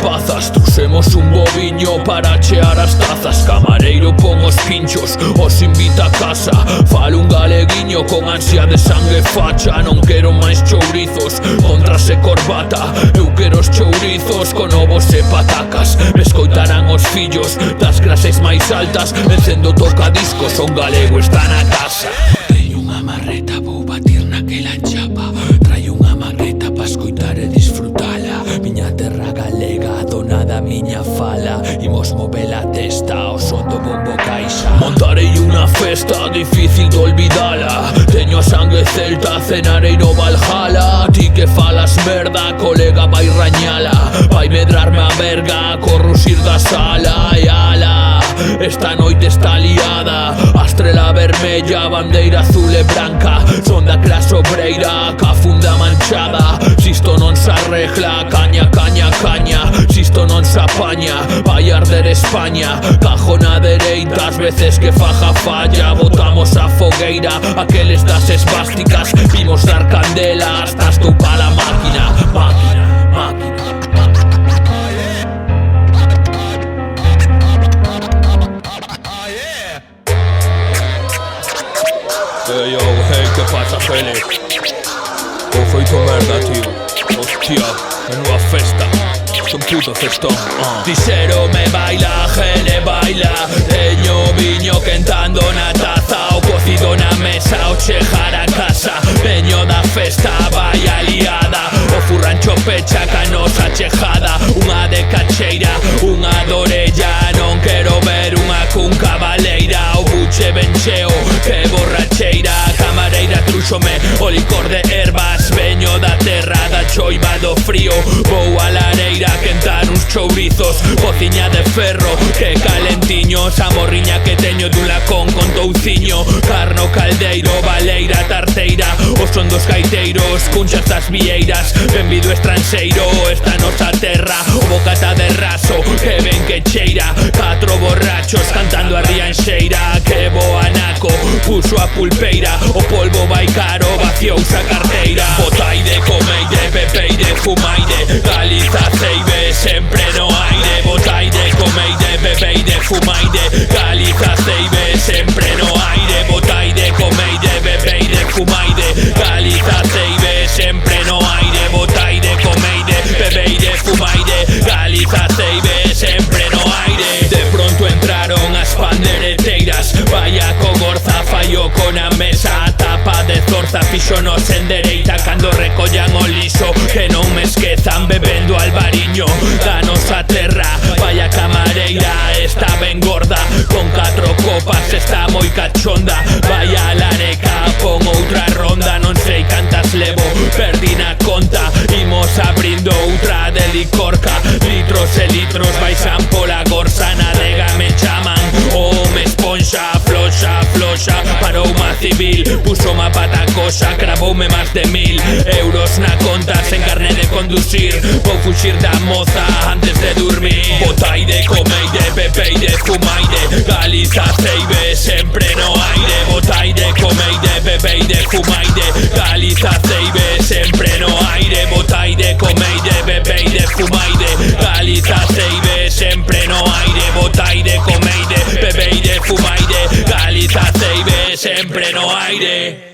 rapazas. Trusemos un boviño para chear as tazas. Camareiro pon os pinchos, os invita a casa. Falo un galeguiño con ansia de sangue facha. Non quero máis chourizos con traxe corbata. Eu quero os chourizos con ovos e patacas. Me escoitarán os fillos das clases máis altas. Encendo tocadiscos, son galego, está na casa. Teño unha marreta, vou batir naquela chapa. Traio unha marreta pa escoitar e disfrutala. Miña terra galega, dona da miña fala. Imos mover a testa ao son do bombo caixa. Montarei unha festa difícil de olvidala. Teño a sangue celta, cenarei no Valhalla. Ti que falas merda, colega, vai rañala. Vai medrarme a verga, corrusir da sala. E ala, esta noite está liada. A estrela vermella, bandeira azul e branca. Son da clase obreira, ca funda manchada. Si isto non se arregla, caña, caña, caña. Si isto non se apaña, vai arder España. Cajo na dereita, as veces que faja falla. Botamos a fogueira, aqueles das esvásticas. Vimos dar candela, hasta estoupa la máquina. Máquina, máquina. Hey yo, hey, ¿qué pasa, Félix? ¿Cómo feito merda, tío? Hostia, menuda festa. Es un puto festón. Dixero me baila, gele baila. Teño viño quentando na taza. O cocido na mesa, o chejar a casa. Veño da festa, vai aliada. O furrancho pecha canosa chejada. Unha de cacheira, unha de orella. Non quero ver unha cunca baleira. O buche ben cheo, que borracheira. Camareira trúxome o licor de ervas. Veño da terra, da choiva do frío. Vou a lareira quentar uns chourizos. Cociña de ferro, que calentiños. A morriña que teño dun lacón con touciño. Carno caldeiro, baleira, tarteira. O son dos gaiteiros, cunchas das vieiras. Benvido estranxeiro, esta nosa terra. O bocata de raso, que ben que cheira. 4 borrachos cantando a rianxeira. Que boa naco, puxo a pulpeira. O polvo vai caro, vaciouse a carteira. Botaide, comeide, bebeide, fumaide. Galiza, ceibe, sempre no aire. Botaide, comeide, bebeide, fumaide. Galiza, ceibe, sempre no aire. Botaide, comeide, bebeide, fumaide. Galiza, ceibe, sempre no aire. Botaide, comeide, bebeide, fumaide. Galiza, ceibe, sempre no aire. De pronto entraron as pandereteiras. Vaya cogorza, fallo con a mesa. Tapa de zorza, fixonos en dereita. Cando recollan o liso, que non me esquezan. Bebendo albariño da nosa terra. Vaya camareira, está ben gorda. Con 4 copas está moi cachonda. Vaya lareca, pon outra ronda. Non sei cantas levo, perdi na conta. Imos abrindo outra de licorca. Litros e litros baixan pola gorsa. Na adega me chaman, me esponxa. Floxa, floxa, parou má civil. Puso má pata coxa, cravoume máis de 1000 euros na conta. Sen carne de conducir, vou fuxir da moza antes de dormir. Botaide, comeide, bebeide, fumaide. Galiza, ceibe, sempre no aire. Botaide, comeide, bebeide, fumaide. Galiza, ceibe, sempre no aire. Botaide, comeide, bebeide, fumaide. Galiza, ceibe, sempre no aire. Botaide, comeide, bebeide, fumaide. Galiza, ceibe, sempre no aire.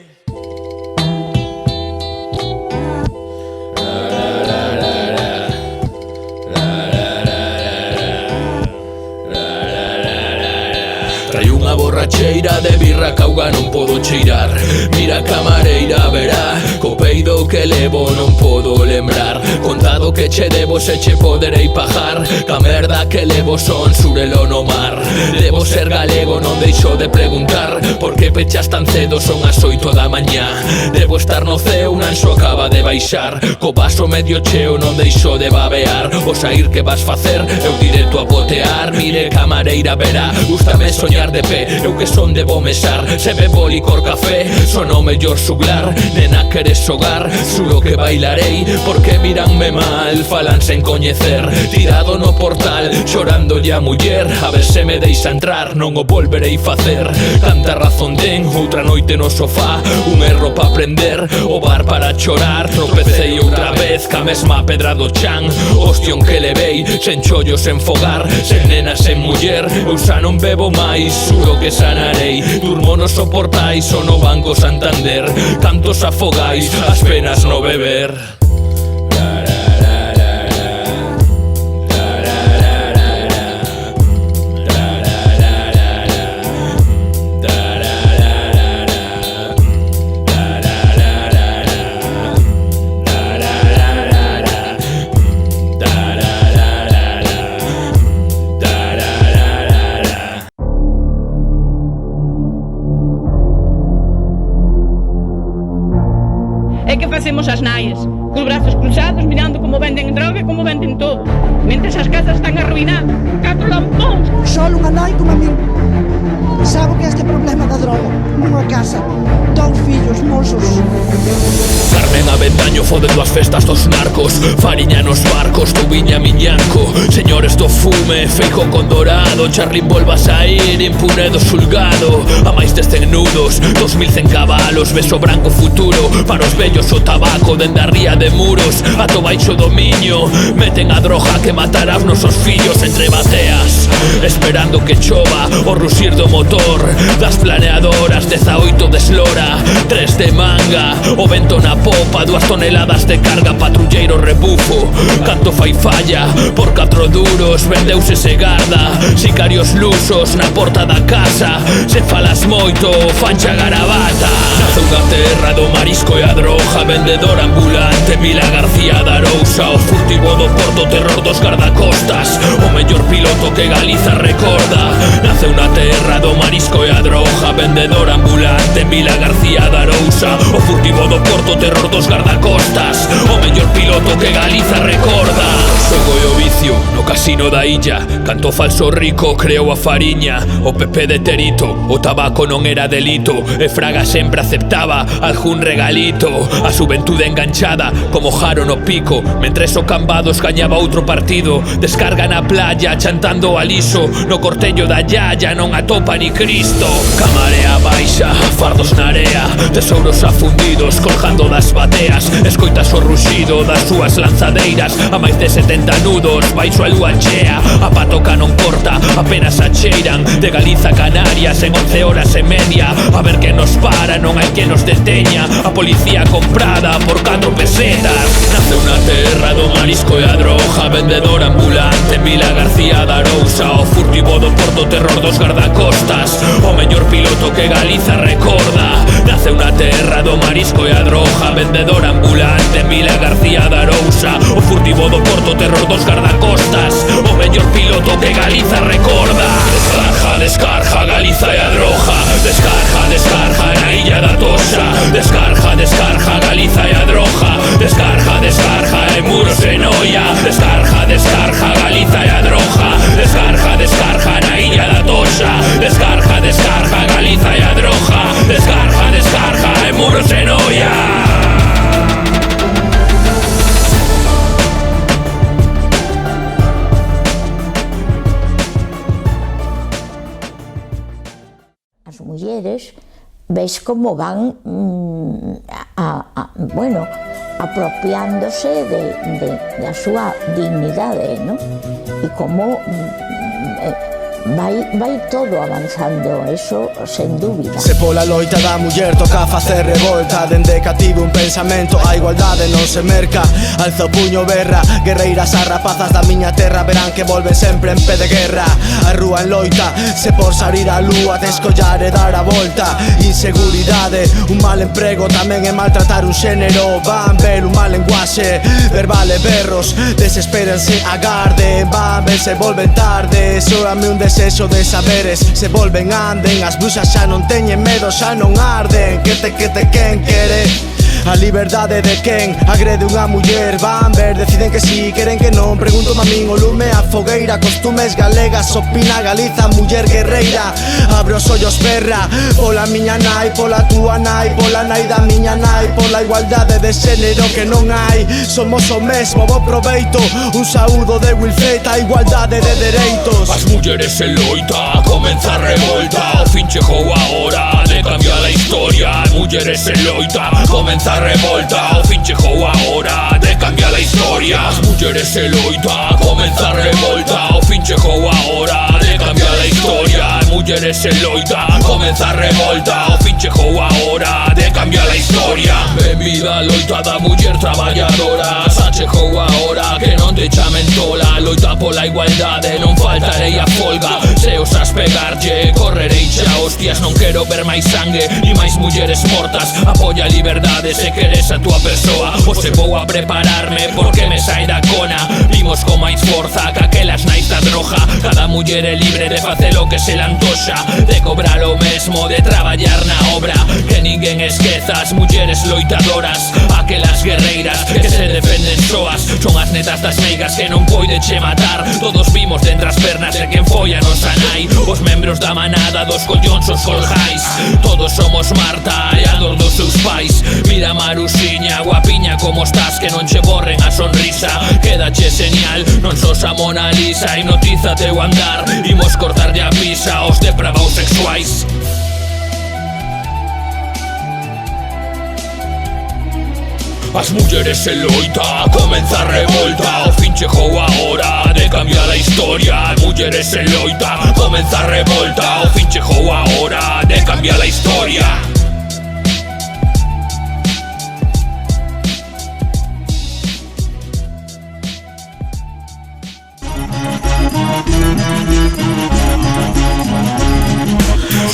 Traio unha borracheira de birra que auga non podo cheirar. Mira camareira, verá, co peido que levo non podo lembrar. Contado que che debo se che poderei pagar. Ca merda que levo son surelo no mar. Debo ser galego, non deixo de preguntar. Por que pechas tan cedo, son as 8 da mañá. Debo estar no ceo, un anxo acaba de baixar. Co vaso medio cheo, non deixo de babear. O saír que vas facer, eu directo a botear. Mire camareira, verá, gústame soñar de pé. Eu que son debo mesar, se bebo licor café, son o mellor xuglar. Nena, queres xogar? xogar, xuro que bailarei, porque miranme mal, falan sen coñecer. Tirado no portal, chorándolle a muller, a ver se me deixa entrar, non o volverei facer. Tanta razón den, outra noite no sofá, un erro pa aprender, o bar para chorar. Tropecei outra vez, ca mesma pedra do chan, hostión que levei, sen chollo, sen fogar, sen nena, sen muller. Eu xa non bebo máis, xuro que sanarei. Durmo nos soportais, o no Banco Santander. Cantos afogais, as penas no beber. É que facemos as nais, cos brazos cruzados, mirando como venden droga e como venden todo, mentres as casas están arruinadas, 4 lampóns. Só unha nai como a min sabe que este problema da droga nunha casa, 2 fillos mozos. Carmen Avendaño fodendo as festas dos narcos, Fariña nos barcos do Viña Miñanco. Señores do fume, Feijóo con Dorado, Charlín volva a sair impune do xulgado. A máis de 100 nudos, 2100 cabalos, beso branco futuro para os vellos o tabaco. Dende a ría de muros, ato baixo do miño, meten a droga que matará os nosos fillos entre bateas, esperando que chova o ruxir do motor das planeadoras. 18 de eslora, 3 de manga, o vento na popa, 2 toneladas de carga, patrulleiro rebufo. Canto fai falla, por 4 duros vendeuse se garda, sicarios lusos na porta da casa. Se falas moito, fancha garabata. Nace unha terra do marisco e a droga, vendedor ambulante, Vila García de Arousa. O furtivo do porto, terror dos guardacostas, o mellor piloto que Galiza recorda. Nace unha terra do marisco e a droga, vendedor ambulante, Vila García de Arousa. O furtivo do porto, terror dos guardacostas, o mellor piloto que Galiza recorda. Xogo e o vicio no casino da illa, canto falso rico creou a fariña. O Pepe de Terito, o tabaco non era delito, e Fraga sempre aceptaba algún regalito. A xuventude enganchada como Jaro no pico, mentres o Cambados gañaba outro partido. Descarga na playa chantando aliso, no cortello da Yaya non atopa ni Cristo. Camarea baixa, fardos na area, tesouros afundidos colgando das bateas. Escoitas o ruxido das súas lanzadeiras, a máis de 70 nudos baixo a lúa chea. A patoca non corta, apenas a cheiran, de Galiza a Canarias en 11 horas e media. A ver que nos para, non hai que nos deteña, a policía comprada por 4 pesetas. Nace unha terra do marisco e a droga, vendedor ambulante, Vila García de Arousa. O furtivo do porto, terror dos guardacostas, o mellor piloto que Galiza recorda. Nace unha terra do marisco e a droga, vendedor ambulante, Vila García de Arousa. O furtivo do porto, terror dos guardacostas, o mellor piloto que Galiza recorda. Descarga, descarga, Galiza e a droga, descarga, descarga na illa da Toxa. Descarga, descarga, Galiza e a droga, descarga, descarga en Muros e Noia. Descarga, descarga, Galiza e a droga, descarga, descarga na illa da Toxa. Descarga, descarga, Galiza e a droga, descarga, descarga en Muros e Noia. As mulleres veis como van bueno, apropiándose da súa dignidade, ¿no? E como vai todo avanzando, eso sen dúbida. Se pola loita da muller toca facer revolta, dende cativo un pensamento, a igualdade non se merca. Alza o puño berra, guerreiras as rapazas da miña terra verán que volven sempre en pé de guerra. A rúa en loita, se por salir a lúa descollar e dar a volta. Inseguridade, un mal emprego, tamén é maltratar un xénero. Van ver un mal lenguaxe, verbal e berros, desespérense, agarden, van ver se volven tarde. Sóame un desexo de saberes, se volven anden. As bruxas xa non teñen medo, xa non arden. Que te quen quere A liberdade de quen agrede unha muller. Van ver, deciden que si, queren que non. Pregunto a min o lume a fogueira. Costumes galegas, opina Galiza, muller guerreira. Abre os ollos, perra, pola miña nai, pola túa nai, pola nai da miña nai, pola igualdade de xénero que non hai. Somos o mesmo, bo proveito. Un saúdo de Wilfred, a igualdade de dereitos. As mulleres en loita, comeza a revolta. O fin chegou a hora de cambiar a historia. As mulleres en loita, comeza a revolta. O fin chegou a hora de cambiar a historia. As mulleres en loita, comeza a revolta. O fin chegou a hora de cambiar a historia. As mulleres en loita, comeza a revolta. O fin chegou a hora de cambiar a historia. Benvida a loita da muller traballadora. Xa chegou a hora que non te chamen tola. Loita pola igualdade, non faltarei a folga. Se osas pegarlle, correrei xa hostias. Non quero ver máis sangue e máis mulleres mortas. Apoia a liberdade se queres a túa persoa. Hoxe vou a prepararme porque me sai da cona. Vimos con máis forza que aquelas nais da droga. Cada muller é libre de facer o que se le antoxa, de cobrar o mesmo, de traballar na obra. Que ninguén esqueza as mulleres loitadoras, aquelas guerreiras que se defenden soas. Son as netas das meigas que non poideche matar. Todos vimos dentro as pernas de quen foi a nosa nai. Os membros da manada dos collóns os colgais. Todos somos Marta e a dor dos seus pais. Mira Marusiña, guapiña como estás, que non che borren a sonrisa. Quédache señal, non sos a Mona Lisa. Hipnotízate o andar, imos cortarlle a pisa aos depravaos sexuais. As mulleres en loita, comeza a revolta. O fin chegou a hora de cambiar a historia. As mulleres en loita, comeza a revolta. O fin chegou a hora de cambiar a historia.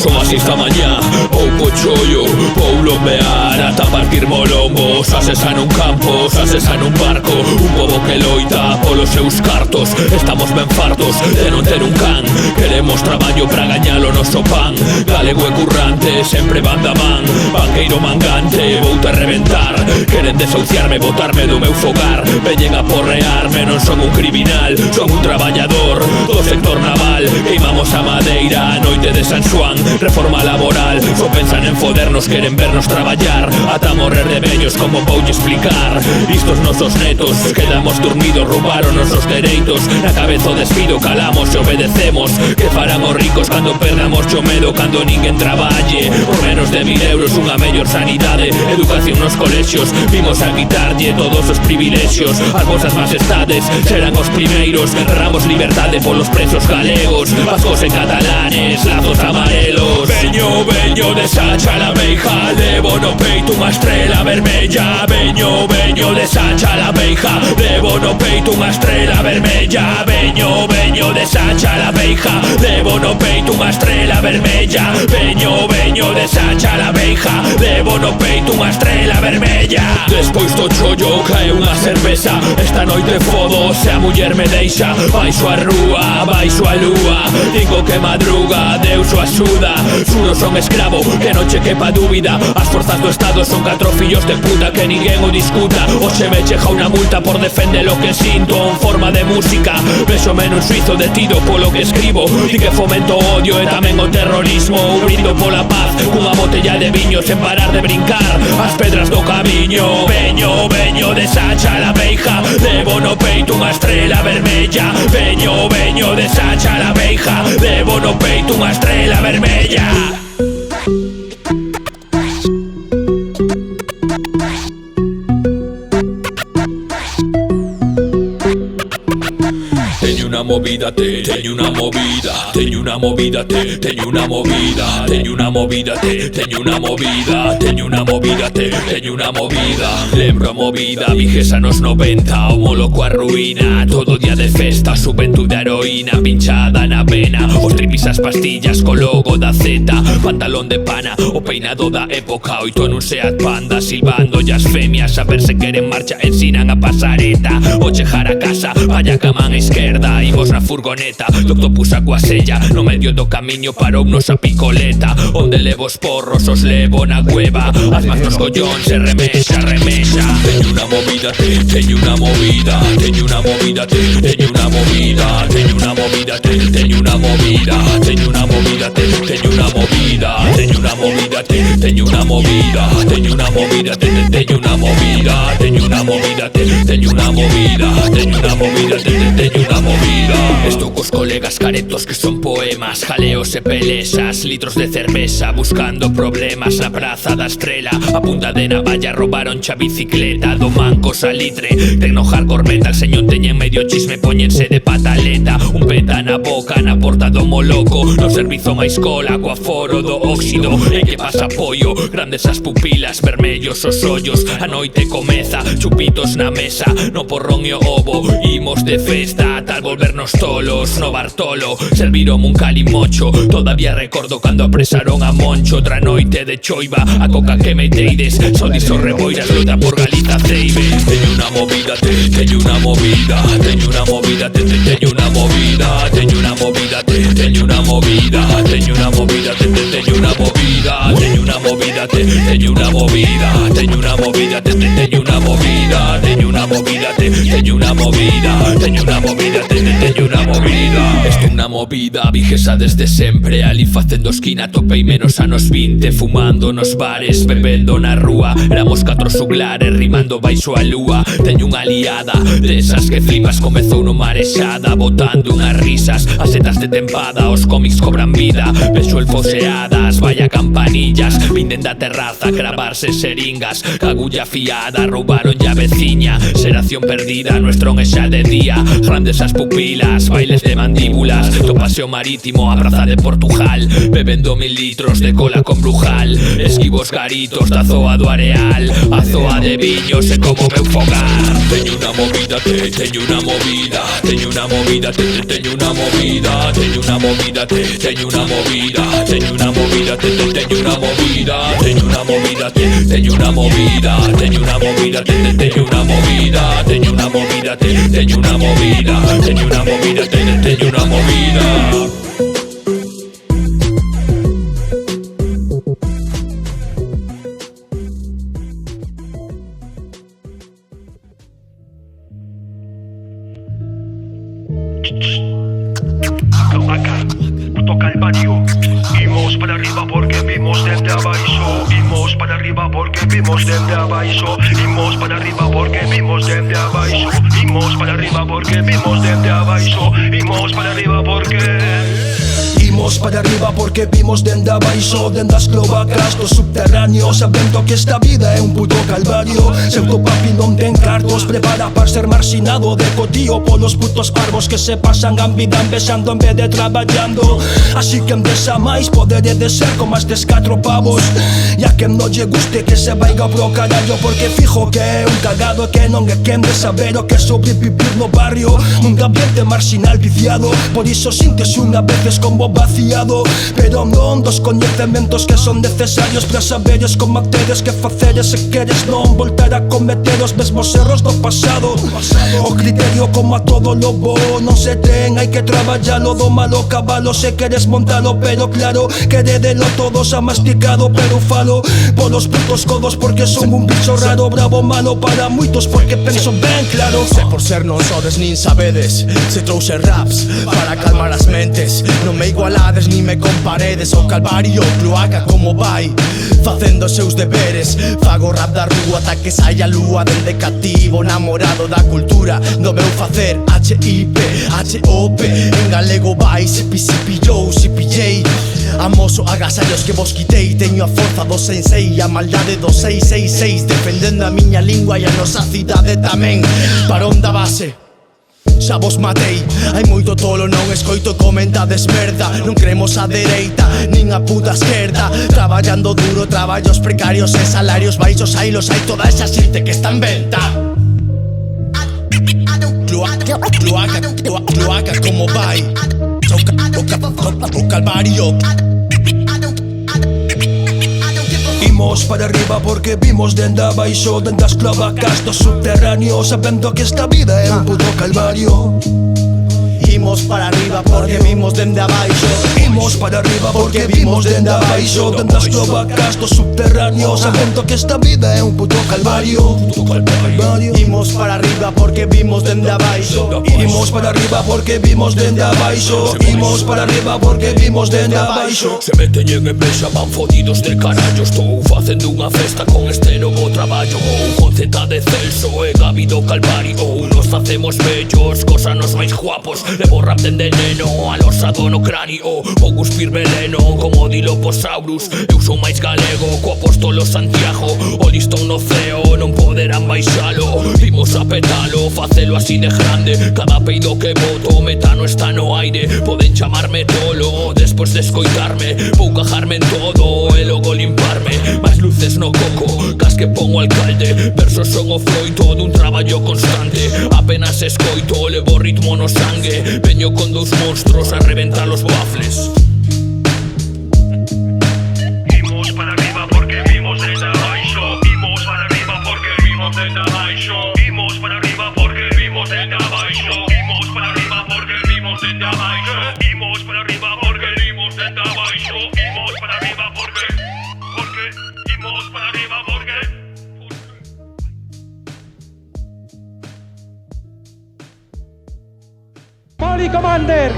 Son as 6 da mañá, pouco chollo, vou lombear ata partir molombos. Asesa nun campo, asesa nun barco. Un pobo que loita polos seus cartos. Estamos ben fartos de non ter un can. Queremos traballo para gañar o noso pan. Galego e currante, sempre van da man. Banqueiro mangante, vou-te reventar. Queren desahuciarme, botarme do meu fogar. Veñen a porrearme, non son un criminal. Son un traballador do sector naval. Queimamos a madeira a noite de San Xuan. Reforma laboral, só pensan en fodernos, queren vernos traballar ata morrer de vellos, como voulle explicar. Istos nosos netos, quedamos dormidos, roubaron nosos dereitos. Na cabeza o despido, calamos e obedecemos. Que farán os ricos cando perdamos o medo, cando ninguén traballe por menos de 1000 euros, unha mellor sanidade, educación nos colexios. Vimos a quitarlle todos os privilexios. As vosas majestades serán os primeiros. Erramos liberdade polos presos galegos, vascos e catalanes, lazos amarelos. Veño, veño de Sacha la Beija, levo no peito unha estrela vermella. Veño, veño de Sacha la Beija, levo no peito unha estrela vermella. Veño, veño de Sacha la Beija, levo no peito unha estrela vermella. Veño, veño de Sacha la Beija, levo no peito unha estrela vermella. Despois do chollo cae unha cerveza. Esta noite fodo se a muller me deixa. Baixo a rúa, baixo a lúa, digo que madruga, Deus o axuda. Xuro son escravo, que non che quepa dúbida. As forzas do Estado son 4 fillos de puta, que ninguén o discuta. Hoxe me cheja unha multa por defender lo que sinto en forma de música. Vexome nun suizo detido polo que escribo. Di que fomento o odio e tamén o terrorismo. Brindo pola paz cunha botella de viño, sen parar de brincar as pedras do camiño. Veño, veño de Sacha la Beija, levo no peito unha estrela vermella. Veño, veño de Sacha la Beija, levo no peito unha estrela vermella. Teño unha movida, teño unha movida, teño unha movida, teño unha movida, teño unha movida, teño unha movida, teño unha movida, teño unha movida. Lembro a movida, vixesa nos 90, o molo coa ruína. Todo día de festa, xuventude heroína, pinchada na pena. Os tripis as pastillas co logo da Z, pantalón de pana, o peinado da época. Oito nun Seat Panda, silbando e as femias a ver se queren marcha, ensinan a pasareta. O chejar a casa, vaya que a man esquerda. Imos na furgoneta do autobús a coa sella. No medio do camiño parounos a picoleta, onde levo os porros, os levo na cueva. As mans nos collóns se remexa, remexa. Teño unha movida, teño unha movida, teño unha movida, teño unha movida, teño unha movida, teño unha movida, teño unha movida, teño unha movida, teño unha movida, teño unha movida, teño unha movida, teño unha movida, teño unha movida, teño unha movida, teño unha movida, teño unha movida. Estou cos colegas caretos que son poemas, jaleos e pelesas, litros de cerveza, buscando problemas na praza da Estrela. A punta de navalla roubaron xa bicicleta do manco salitre. Tecno hardcore metal, señor teñen medio chisme, poñense de pataleta. Un peta na boca, na porta do moloco, no servizo máis cola, coa foro do óxido. E que pasa pollo, grandes as pupilas, vermellos os ollos. A noite comeza, chupitos na mesa, no porrón e o ovo. Imos de festa, tal volvernos tolos. No Bartolo, serviron un calimocho. Todavía recordo cando apresaron a Moncho. Outra noite de choiva, a coca que meteides. Sodis os reboiras, loita por Galiza Ceibe. Teño unha movida, teño unha movida, teño unha movida, teño unha movida, teño unha movida, teño unha movida, teño unha movida, teño unha movida, teño unha movida, teño unha movida, teño unha movida, teño unha movida, teño unha movida, teño unha movida, teño unha movida, teño unha movida. Esto unha movida vixesa desde sempre, ali facendo esquina topei menos anos 20, fumando nos bares, bebendo na rúa. Éramos 4 suglares rimando baixo a lúa. Teño unha liada desas que flipas, comezou no marexada, botando unhas risas, as setas de tempada, os cómics cobran vida. Vexo el foseadas, vaya campanillas, vinden da terraza, cravarse seringas, cagulla fiada, roubaron ya veciña. Xeración perdida, nuestro é xa de día, grandes as pupilas, bailes de mandíbulas, do paseo marítimo a praza de Portugal, bebendo 1000 litros de cola con Brujal. Esquivos garitos da zoa do Areal, a zoa de viños é como meu fogar. Teño unha movida, teño unha movida, teño unha movida, teño unha movida, teño unha movida, teño unha movida, teño unha movida, teño unha movida, teño unha movida, teño unha movida, teño unha movida, teño unha movida, teño unha movida, teño unha movida, teño unha movida, teño unha movida. Puto calvario. Imos para arriba porque vimos desde abaixo. Imos para arriba porque vimos desde abaixo. Imos para arriba porque vimos desde abaixo. Imos para arriba porque vimos desde abaixo. Imos para arriba porque imos para arriba porque vimos dende abaixo, dende as cloacas do subterráneo, sabendo que esta vida é un puto calvario. Se o teu papi non ten cartos, prepara para ser marxinado de cotío polos putos parvos que se pasan a vida empezando en vez de traballando. Así que endesa máis poderé de ser como estes 4 pavos. E a quen non lle guste que se vaiga pro carallo, porque fijo que é un cagado que non é quen de saber o que é sobrevivir no barrio, un ambiente marxinal viciado. Por iso sintes unha veces como vaciado, pero non dos coñecementos que son necesarios para saberes como tedes que faceres se queres non voltar a cometer os mesmos erros do pasado. O criterio como a todo lobo non se ten, hai que traballalo do malo cabalo se queres montalo, pero claro, queredelo todos a masticado, pero falo polos putos codos porque son un bicho raro, bravo malo para moitos porque penso ben claro. Se por ser non sodes nin sabedes, se trouxe raps para calmar as mentes, non me igualades ni me comparedes. O calvario, cloaca como vai facendo seus deberes, fago rap da rúa ata que saia a lúa dende cativo, namorado da cultura do meu facer. H-I-P, H-O-P, en galego vai, sipi yo, sipi-jay. Amoso agasallos que vos quitei, teño a forza do sensei, a maldade do 666, defendendo a miña lingua e a nosa cidade tamén. Para onda base xa vos matei, hai moito tolo, non escoito comentades merda. Non cremos a dereita, nin a puta esquerda, traballando duro, traballos precarios e salarios baixos, hai toda esa xente que está en venta. Cloaca como vai, o calvario. Imos para arriba porque vimos dende abaixo, dende as cloacas do subterráneo, sabendo que esta vida é un puto calvario. Imos para arriba porque vimos dende abaixo. Imos para arriba porque vimos dende abaixo. Dende as cloacas do subterráneo, sabendo que esta vida é un puto calvario. Imos para arriba porque vimos dende abaixo. Imos para arriba porque vimos dende abaixo. Imos para arriba porque vimos dende abaixo. Se me teñen en vexa van fodidos de carallo. Estou facendo unha festa con este novo traballo. Ou con Z de Celso e Gabi do Calvario. Ou nos facemos bellos, cosanos máis guapos. Levo rap dende neno, alosado no cráneo. Vou cuspir veneno como Dilophosaurus. Eu sou máis galego co apóstolo Santiago. O listón no ceo non poderán baixalo. Vimos a petalo, facelo así de grande. Cada peido que boto, metano está no aire. Poden chamarme tolo, despois de escoitarme. Vou cajarme en todo e logo limparme. Máis luces no coco, cas que pon o alcalde. Versos son o froito dun traballo constante. Apenas escoito, levo ritmo no sangue. Veño con dous monstruos a reventar los bafles. Imos para arriba porque vimos dende abaixo. Imos para arriba porque vimos dende abaixo. Imos para arriba porque vimos dende abaixo. Imos para arriba porque vimos dende abaixo. Imos para arriba porque vimos dende abaixo. Imos para arriba porque imos para arriba porque Poli Commander,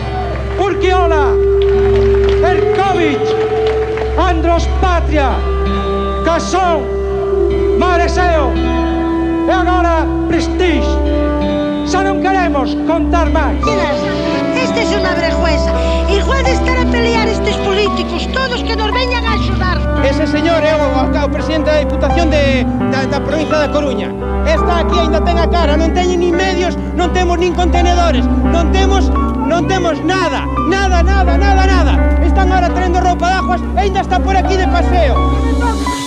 Urquiola, Erkovic, Andros Patria, Casson, Mareseo e agora Prestige. Xa non queremos contar máis. Esta é unha vergüenza. Igual de estar a pelear estes políticos, todos que nos veñan a axudar. Ese señor é o presidente da Diputación da provincia da Coruña. Esta aquí ainda ten a cara, non teñen nin medios, non temos nin contenedores, non temos nada. Están ahora traendo roupa de aguas e ainda está por aquí de paseo.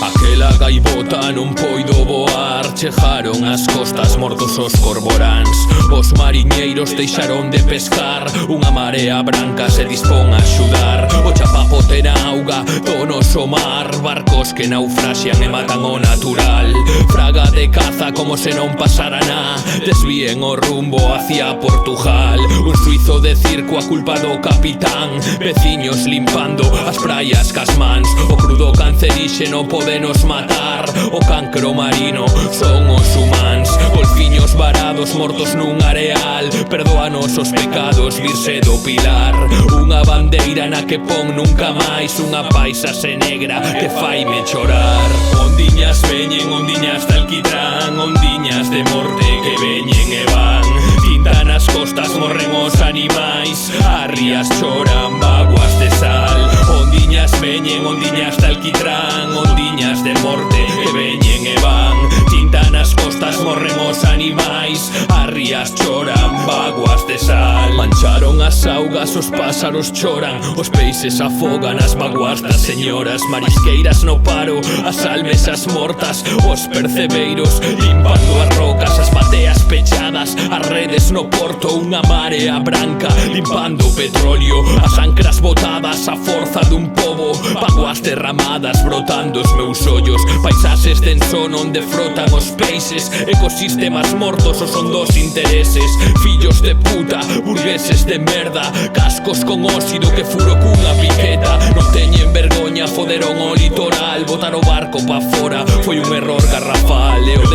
Aquela gaivota non poido voar. Chejaron as costas mortos os cormoráns. Os mariñeiros deixaron de pescar. Unha marea branca se dispón a axudar. O chapapo ten auga do noso mar. Barcos que naufraxian e matan o natural. Fraga de caza como se non pasara nada. Desvíen o rumbo hacia Portugal. Un suizo de circo a culpa do capitán. Veciños limpando as praias cas mans. O crudo canceríxeno podenos matar. O cancro marino son os humanos. Golfiños varados mortos nun areal. Perdóanos os pecados, virse do pilar. Unha bandeira na que pon nunca máis. Unha paisase negra que faime chorar. Ondiñas veñen, ondiñas de alquitrán. Ondiñas de morte que veñen e van. Tinta nas costas, morren os animais. Arrias choran, vaguas de sal. Ondiñas veñen, ondiñas de alquitrán. Ondiñas de morte que veñen e van. Tinta nas costas, morren os animais. Arrias choran, vaguas de sal. Mancharon as augas, os pásaros choran. Os peixes afogan as vaguas das señoras. Marisqueiras no paro, as almesas mortas. Os percebeiros limpando as rocas. As bateas pechadas, as redes no porto. Unha marea branca limpando o petróleo. As ancras botadas, a forza dun pobo. Vaguas derramadas brotando os meus ollos. Paisaxes de ensón onde frotan os peixes. Ecosistemas mortos os hondos intereses. Fillos de puta, burgueses de merda. Cascos con óxido que furo cunha piqueta. Non teñen vergoña, foderon o litoral. Botar o barco pa fora foi un error garrafal. E o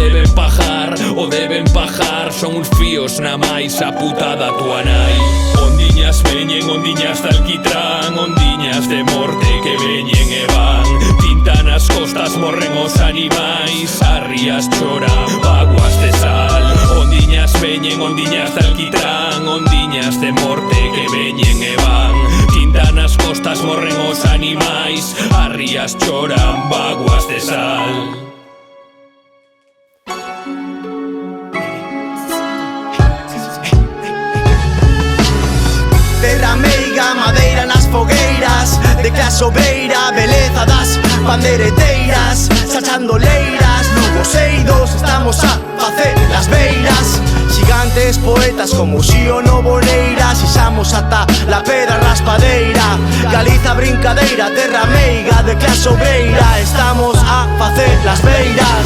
deben pajar, son uns fíos na máis a putada tua nai. Ondiñas veñen, ondiñas de alquitrán. Ondiñas de morte que veñen e van. Tinta nas costas, morren os animais. Arrias choran, vaguas de sal. Ondiñas veñen, ondiñas de alquitrán. Ondiñas de morte que veñen e van. Tinta nas costas, morren os animais. Arrias choran, vaguas de sal. Terra meiga, madeira nas fogueiras. De clase obreira, beleza das bandeireteiras. Sachando leiras, lugoseiros. Estamos a facer las beiras. Gigantes poetas como Xío no Boneiras. Xixamos ata la pedra raspadeira. Galiza brincadeira, terra meiga de clase obreira. Estamos a facer las beiras.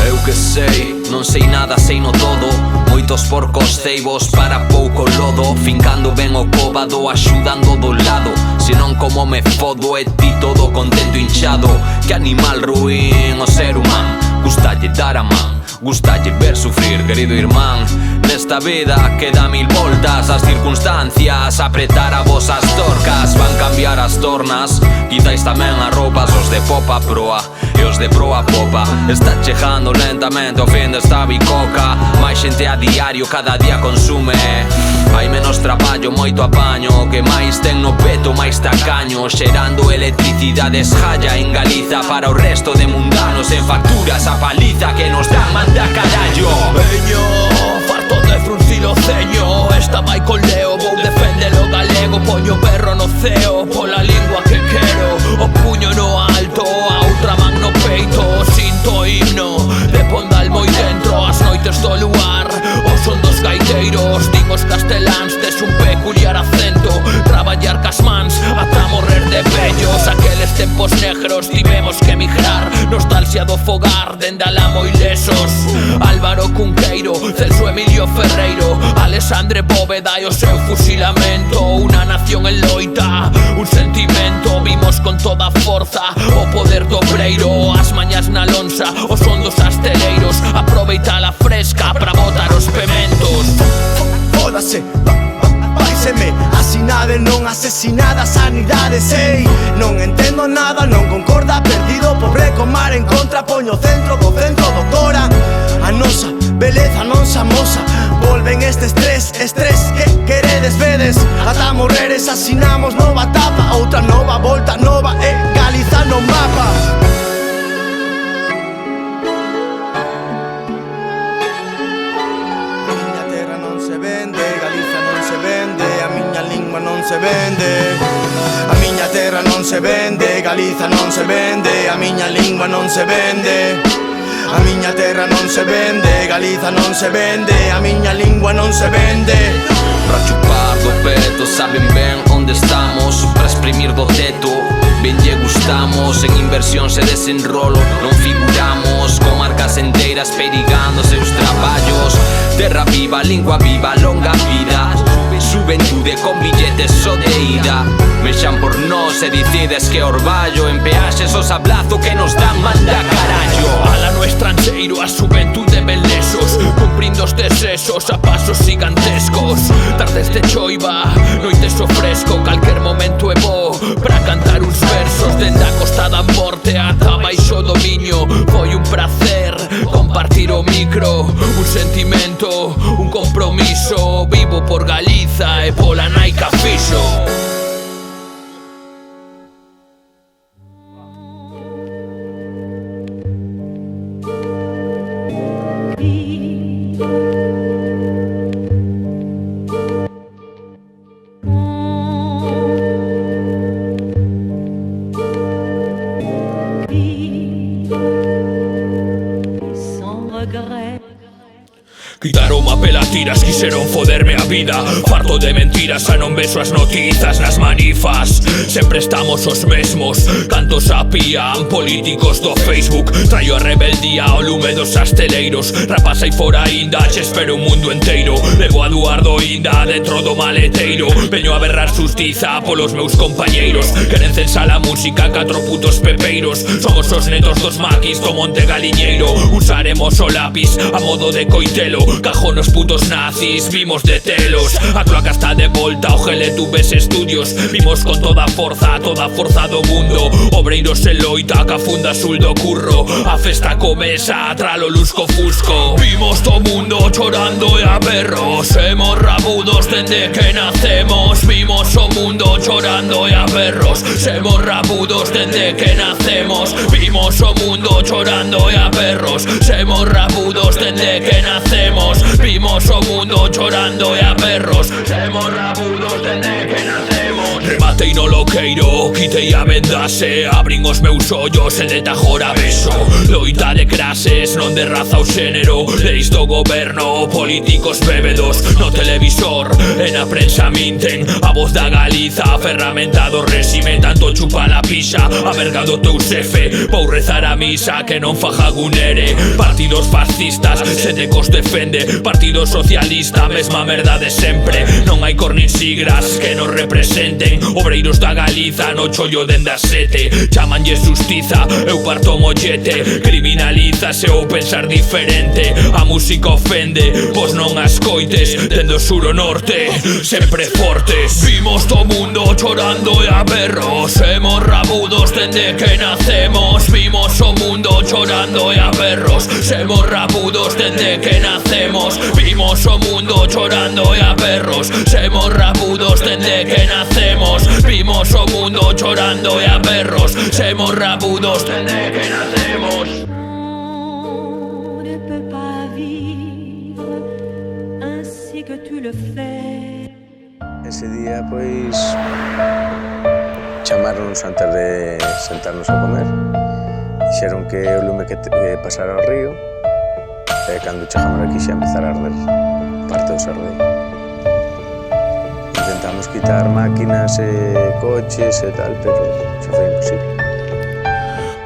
Eu Eu que sei, non sei nada, sei no todo. Moitos porcos ceibos para pouco lodo, fincando ben o cóbado, axudando do lado. Senón como me fodo e ti todo contento hinchado. Que animal ruín o ser humano, gustalle dar a man, gustalle ver sufrir, querido irmán. Nesta vida que dá mil voltas, as circunstancias apretar a vos as torcas. Van cambiar as tornas, quizáis tamén as roupas. Os de popa a proa e os de proa a popa. Está chegando lentamente o fin desta bicoca. Mais xente a diario, cada día consume. Hai menos traballo, moito apaño. Que máis ten no peto, máis tacaño. Xerando electricidade esjalla en Galiza para o resto de mundanos. En facturas a paliza que nos dan manda carallo. Veño, farto de fruncir o ceño. Esta vai con leo, vou defender o galego. Poño berro no ceo, pola lingua que quero. O puño no alto, a outra man no peito. Sinto o himno de Pondal moi dentro. As noites do luar, o son dos gaiteiros. Din os casteláns, tes un peculiar acento. Traballar cas mans ata morrer de vellos. Aqueles tempos negros tivemos que emigrar. Nostalgia do fogar, dende alá moi lesos. Álvaro Cunqueiro, Celso Emilio Ferreiro, Alexandre Bóveda e o seu fusilamento. Unha nación en loita, un sentimento. Vimos con toda forza o poder do obreiro. As mañas na lonxa, o son dos asteleiros. Aproveita a fresca para botar os pementos. Fódase, váiseme, asinade, non asesinada, sanidade, sei. Non entendo nada, non concorda, perdido, pobre con mar en contra. Poño centro do cora. A nosa beleza non se amosa. Volven este estrés que queredes, vedes. Ata morreres asinamos nova etapa. Outra nova volta, nova e Galiza no mapa. Miña terra non se vende, Galiza non se vende. A miña lingua non se vende. A miña terra non se vende, Galiza non se vende. A miña lingua non se vende. A miña terra non se vende, Galiza non se vende. A miña lingua non se vende. Pra chupar do peto, saben ben onde estamos. Pra exprimir do teto, ben lle gustamos. En inversión se desenrolo, non figuramos. Con marcas enteiras perigando seus traballos. Terra viva, lingua viva, longa vida. Juventude con billetes só de ida. Mexan por nós e dicides que orballo. En peaxes os abrazo que nos dan manda carallo. Ala no estranxeiro, a xuventude ben lesos, cumprindo os desesos a pasos gigantescos. Tardes de choiva, noites o fresco. Calquer momento é bo pra cantar uns versos. Dende a Costa da Morte ata baixo do Miño. Foi un prazer compartir o micro. Un sentimento, un compromiso. Vivo por Galiza e pola nai que fixo. Quitaron a pelatiras, quixeron foderme a vida. Farto de mentiras, xa non vexo as notizas nas manifas. Sempre estamos os mesmos, cantos apían políticos do Facebook. Traio a rebeldía ao lume dos asteleiros. Rapaz aí fora ainda, che espero un mundo enteiro. Levo a Eduardo Inda dentro do maleteiro. Veño a berrar xustiza polos meus compañeiros. Queren censar a música, 4 putos pepeiros. Somos os netos dos maquis do Monte Galiñeiro. Usaremos o lápiz a modo de coitelo. Cajón os putos nazis, vimos de telos. A cloaca está de volta, o GLTVs estudios. Vimos con toda forza do mundo. Obreiros en loita, ca funda azul do curro. A festa comeza, tralo lusco fusco. Vimos todo mundo chorando e a berros. Semos rabudos dende que nacemos. Vimos o mundo chorando e a berros. Semos rabudos dende que nacemos. Vimos o mundo chorando e a berros. Semos rabudos dende que nacemos. Vimos o mundo chorando e a berros. Semos rabudos dende que nacemos. Rematei no loqueiro, quitei a vendase, abrin os meus ollos e de tajora beso. Loita de clases, non de raza ou xénero, leis do goberno, políticos bébedos no televisor e na prensa minten. A voz da Galiza, a ferramenta do réxime, tanto chupa la pixa, a verga do teu xefe. Vou rezar a misa que non faja gunere. Partidos fascistas, Setecos defende, Partido Socialista, mesma merda de sempre. Non hai cor nin sigras que nos representen. Obreiros da Galiza no chollo dende a sete. Chamanlle xustiza, eu parto mollete. Criminalízase ou pensar diferente. A música ofende, vos non as coites. Dende o sur ao norte, sempre fortes. Vimos do mundo chorando e a berros. Semos rabudos dende que nacemos. Vimos o mundo chorando e a berros. Semos rabudos dende que nacemos. Vimos o mundo chorando e a berros. Semos rabudos dende que nacemos. Vimos o mundo chorando e a berros. Semos rabudos dende que nacemos. On ne peut pas vivre ainsi que tu le fais. Ese día, pois, chamaronnos antes de sentarnos a comer. Dixeron que o lume que pasara ao río e cando chegamos aquí xa empezar a arder parte do Sardei. Intentamos quitar máquinas e coches e tal, pero xa foi imposible.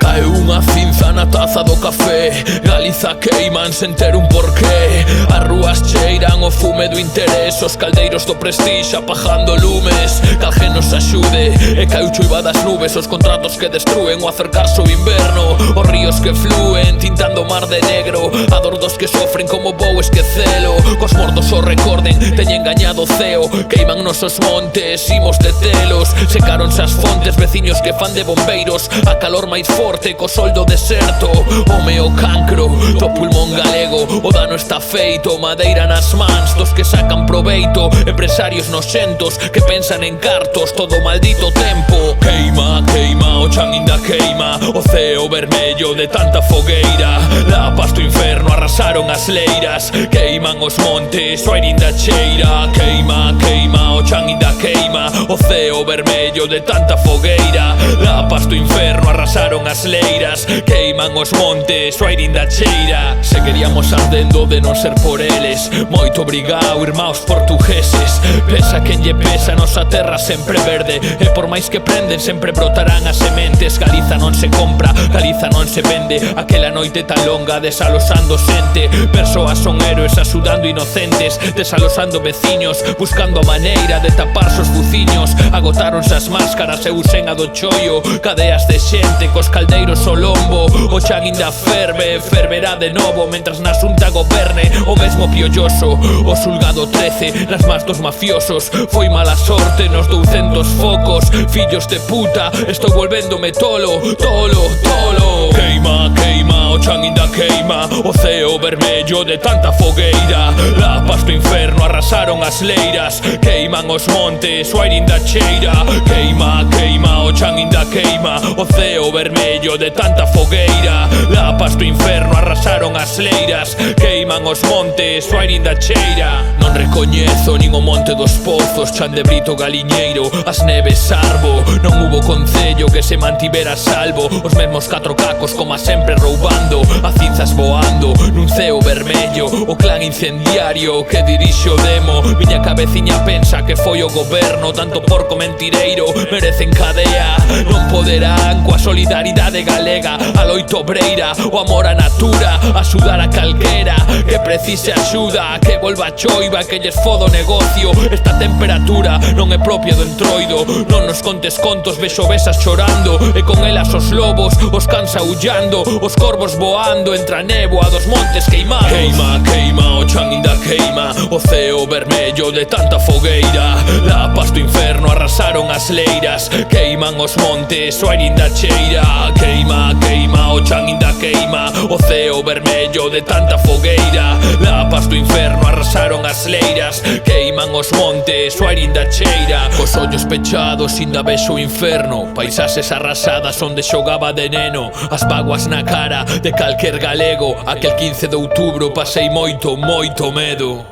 Cae unha cinza na taza do café. Galiza queiman sen ter un porqué. As rúas cheiran o fume do interés. Os caldeiros do prestige apagando lumes. Que alguén nos axude e caeu chuiva das nubes. Os contratos que destruen o acercarse o inverno. Os ríos que flúen tintando o mar de negro. A dor dos que sofren como vou esquecelo. Cos mordos o recorden, teñen gañado o ceo. Queiman nosos montes, imos detelos. Secaronse as fontes, veciños que fan de bombeiros. A calor máis forte co sol do deserto. Home o cancro do pulmón galego. O dano está feito, madeira nas mans dos que sacan proveito. Empresarios noxentos que pensan en cartos todo o maldito tempo. Queima, queima, o chan inda queima. O ceo vermello de tanta fogueira. Lapas do inferno arrasaron as leiras. Queiman os montes, o aire inda cheira. Queima, queima, o chan inda queima. O ceo vermello de tanta fogueira. Lapas do inferno arrasaron as leiras. Queiman os montes, o aire inda cheira. Seguiríamos ardendo de non ser por eles. Moito obrigao, irmãos portugueses. Pesa quen lle pesa, nosa terra sempre verde. E por máis que prenden, sempre brotarán as sementes. Galiza non se compra, Galiza non se vende. Aquela noite tan longa, desalosando xente. Persoas son héroes axudando inocentes. Desalosando veciños, buscando a maneira de taparse os buciños. Agotáronse as máscaras e usen a do chollo. Cadeas de xente cos caldeiros o lombo. O chan inda ferve, ferverá de novo. Mentras na xunta goberne o mesmo piolloso. O xulgado 13 nas mans dos mafiosos. Foi mala sorte nos 200 focos. Fillos de puta, estou volvéndome tolo, tolo, tolo. Queima, queima, o chan inda queima. O ceo vermello de tanta fogueira. Lapas do inferno arrasaron as leiras. Queiman os montes, o aire inda cheira. Queima, queima, o chan inda queima. O ceo vermello de tanta fogueira. Lapas do inferno arrasaron as leiras. Queiman os montes, o aire inda cheira. Non recoñezo nin o monte dos pozos. Chan de Brito Galiñeiro, as neves Arbo. Non hubo concello que se mantivera salvo. Os mesmos 4 cacos como a sempre roubando. A cinzas voando nun ceo vermello. O clan incendiario que dirixe o demo. Miña cabeciña pensa que foi o goberno. Tanto porco mentireiro merecen cadea. Non poderán coa solidaridade galega. A loita obreira, o amor á natura. Axudar a calquera que precise axuda. Que volva a choiva, que lles foda o negocio. Esta temperatura non é propia do entroido. Non nos contes contos, vexo besas chorando. E con elas os lobos, os cans aullando. Os corvos voando entre a néboa dos montes queimados. Queima, queima, o chan inda queima. O ceo vermello de tanta fogueira. Lapas do inferno arrasaron as leiras. Queiman os montes, o aire inda cheira. Queima, queima, o chan inda queima. O ceo vermello de tanta fogueira. Lapas do inferno arrasaron as leiras. Queiman os montes, o aire inda cheira. Cos ollos pechados inda vexo o inferno. Paisaxes arrasadas onde xogaba de neno. As vaguas na cara de calquer galego. Aquel 15 de outubro pasei moito, moito medo.